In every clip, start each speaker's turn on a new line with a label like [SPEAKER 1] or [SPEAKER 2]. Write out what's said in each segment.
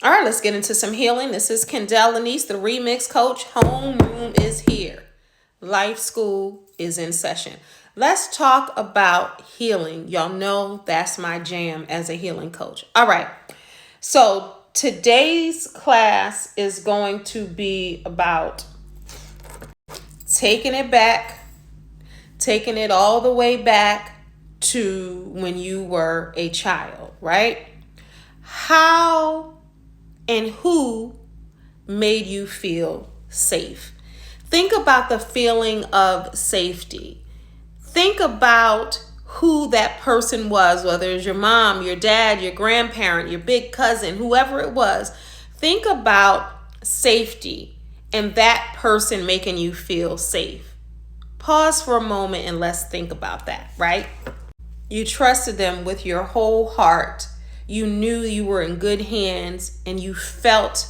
[SPEAKER 1] All right, let's get into some healing. This is Kendall Anise, the Remix Coach. Homeroom is here. Life School is in session. Let's talk about healing. Y'all know that's my jam as a healing coach. All right, so today's class is going to be about taking it back, taking it all the way back to when you were a child, right? How and who made you feel safe? Think about the feeling of safety. Think about who that person was, whether it's your mom, your dad, your grandparent, your big cousin, whoever it was. Think about safety and that person making you feel safe. Pause for a moment and let's think about that, right? You trusted them with your whole heart. You knew you were in good hands and you felt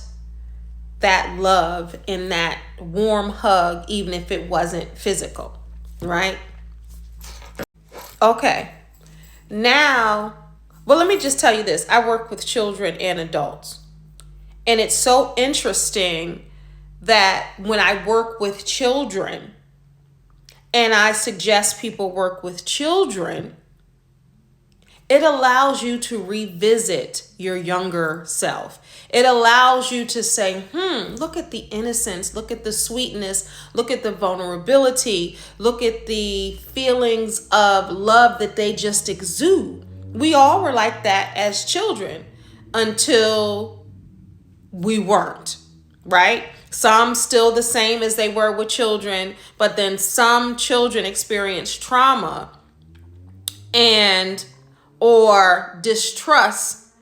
[SPEAKER 1] that love and that warm hug, even if it wasn't physical, right? Okay. Now, well, let me just tell you this. I work with children and adults. And it's so interesting that when I work with children and I suggest people work with children, it allows you to revisit your younger self. It allows you to say, look at the innocence, look at the sweetness, look at the vulnerability, look at the feelings of love that they just exude. We all were like that as children until we weren't, right? Some still the same as they were with children, but then some children experience trauma and or distrust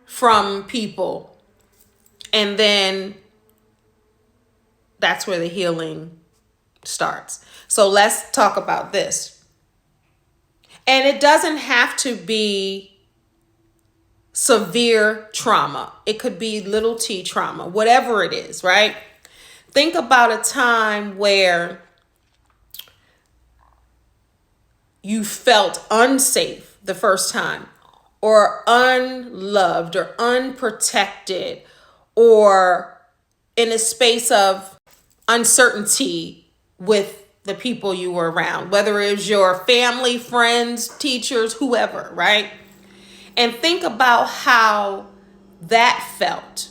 [SPEAKER 1] from people. And then that's where the healing starts. So let's talk about this. And it doesn't have to be severe trauma. It could be little t trauma, whatever it is, right? Think about a time where you felt unsafe the first time, or unloved, or unprotected, or in a space of uncertainty with the people you were around, whether it was your family, friends, teachers, whoever, right? And think about how that felt.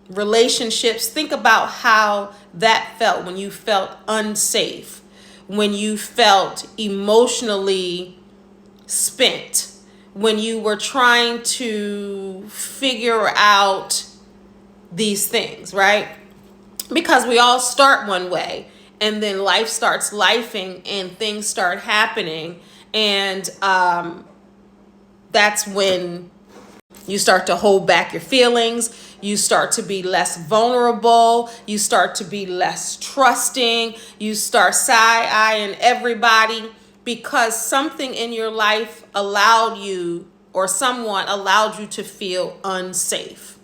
[SPEAKER 1] Relationships, think about how that felt when you felt unsafe, when you felt emotionally spent, when you were trying to figure out these things, right? Because we all start one way and then life starts lifing and things start happening. And that's when you start to hold back your feelings. You start to be less vulnerable. You start to be less trusting. You start side-eyeing everybody because something in your life allowed you, or someone allowed you to feel unsafe.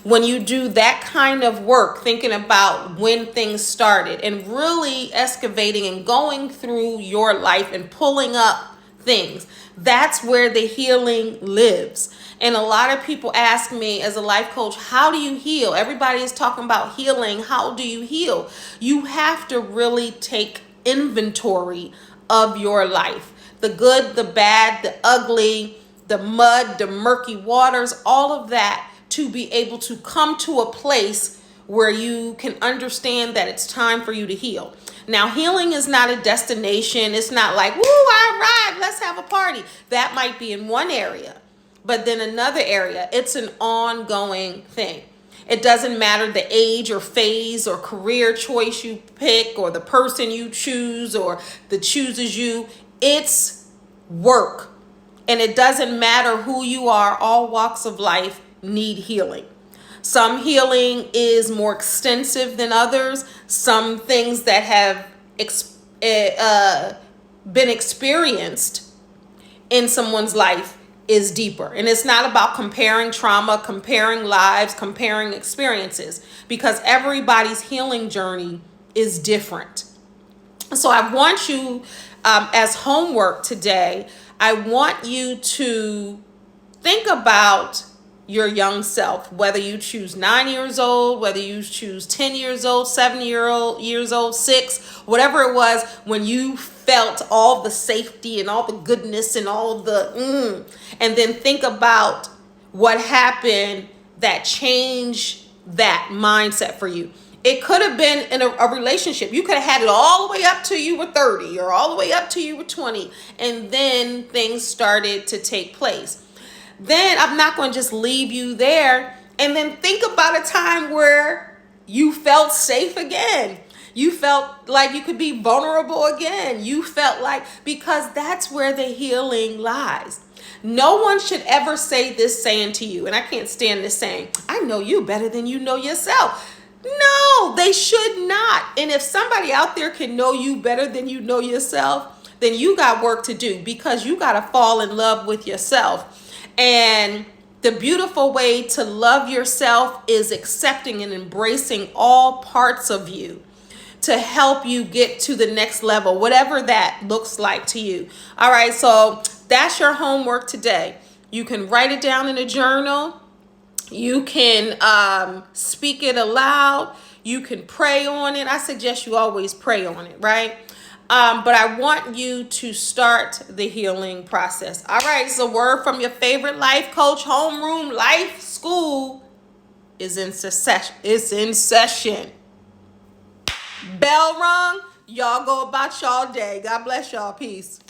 [SPEAKER 1] When you do that kind of work, thinking about when things started and really excavating and going through your life and pulling up things, that's where the healing lives. And a lot of people ask me as a life coach, how do you heal? Everybody is talking about healing. How do you heal? You have to really take inventory of your life. The good, the bad, the ugly, the mud, the murky waters, all of that, to be able to come to a place where you can understand that it's time for you to heal. Now, healing is not a destination. It's not like, woo, I arrived, let's have a party. That might be in one area, but then another area, it's an ongoing thing. It doesn't matter the age or phase or career choice you pick or the person you choose or the chooses you. It's work. And it doesn't matter who you are, all walks of life need healing. Some healing is more extensive than others. Some things that have been experienced in someone's life is deeper. And it's not about comparing trauma, comparing lives, comparing experiences, because everybody's healing journey is different. So I want you, as homework today, I want you to think about your young self, whether you choose 9 years old, whether you choose 10 years old, 7 years old, 6, whatever it was, when you felt all the safety and all the goodness and all the, and then think about what happened that changed that mindset for you. It could have been in a relationship. You could have had it all the way up to you were 30 or all the way up to you were 20. And then things started to take place. Then I'm not going to just leave you there. And then think about a time where you felt safe again. You felt like you could be vulnerable again. You felt like, because that's where the healing lies. No one should ever say this saying to you, and I can't stand this saying, I know you better than you know yourself. No, they should not. And if somebody out there can know you better than you know yourself, then you got work to do, because you got to fall in love with yourself. And the beautiful way to love yourself is accepting and embracing all parts of you to help you get to the next level, whatever that looks like to you. All right, so that's your homework today. You can write it down in a journal. You can speak it aloud. You can pray on it. I suggest you always pray on it, right? But I want you to start the healing process. All right, so word from your favorite life coach, homeroom life school is in session. It's in session. Bell rung. Y'all go about y'all day. God bless y'all. Peace.